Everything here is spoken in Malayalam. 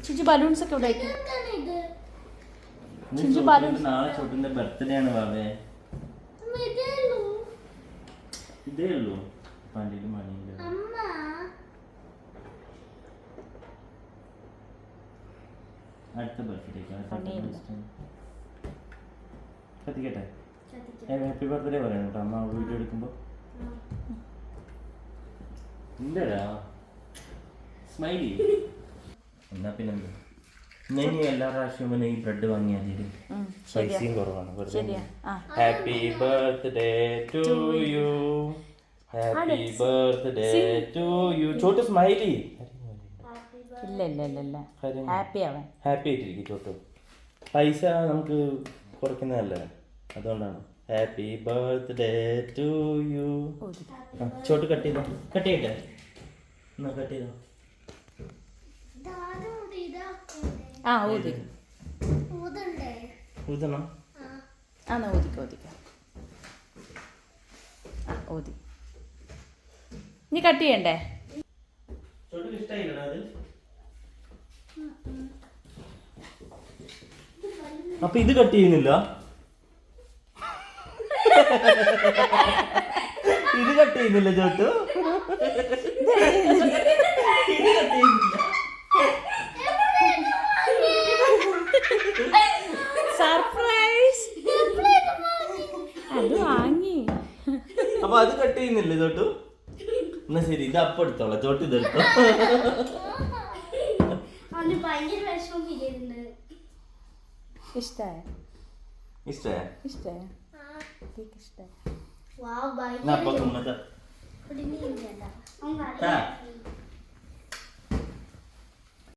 ചിഞ്ചു ബലൂൺസ് ഒക്കെ ഇവിടെ ചിഞ്ചു ബലൂൺസ് നാളെ ചോട്ടിന്റെ ബർത്ത്ഡേ ആണ് ബാബേ. ഇതേ ഉള്ളൂ പണ്ടിലും മണിയിലും. അടുത്ത ബർത്ത്ഡേക്ക് കത്തിക്കട്ടെ. ഹാപ്പി ബർത്ത്ഡേ പറയണം കേട്ടോ അമ്മ വീഡിയോ എടുക്കുമ്പോ. എന്താടാ സ്മൈലി. എന്നാ പിന്നെന്താ ഇനി എല്ലാ പ്രാവശ്യവും ഈ ബ്രെഡ് വാങ്ങിയാൽ പൈസയും കുറവാണ്. Happy birthday to you, happy birthday to you. Chotu smiley. ഇല്ല ഇല്ല ഇല്ല ഇല്ല ഹാപ്പി ആവാൻ. ഹാപ്പി ആയിട്ടിരിക്കും ചോട്ടു. പൈസ നമുക്ക് കുറയ്ക്കുന്നതല്ലേ, അതുകൊണ്ടാണ്. Happy birthday to you. Chotu cut ചെയ്തോ, കട്ട് ചെയ്യട്ടെ എന്നാ കട്ട് ചെയ്തോ. ആ ഊതി ഊതണം. ആ ഊതിക്ക ഊതിക്ക. ആ ഊതി. നീ കട്ട് ചെയ്യണ്ടേ? ചോട്ടുക്ക് ഇഷ്ടായില്ലടാ അത്. അപ്പൊ ഇത് കട്ട് ചെയ്യുന്നില്ല, ഇത് കട്ട് ചെയ്യുന്നില്ല ചോട്ടു. ഇത് കട്ട് ചെയ്യുന്നില്ല. സർപ്രൈസ്. അത് വാങ്ങി. അപ്പൊ അത് കട്ട് ചെയ്യുന്നില്ലേ ചോട്ടു? എന്നാ ശരി, ഇത് അപ്പം എടുത്തോളാം. ചോട്ടു ഇത് എടുത്തോ. ഇഷ്ടായ ഇഷ്ടായ ഇഷ്ടായ ഇഷ്ടായ.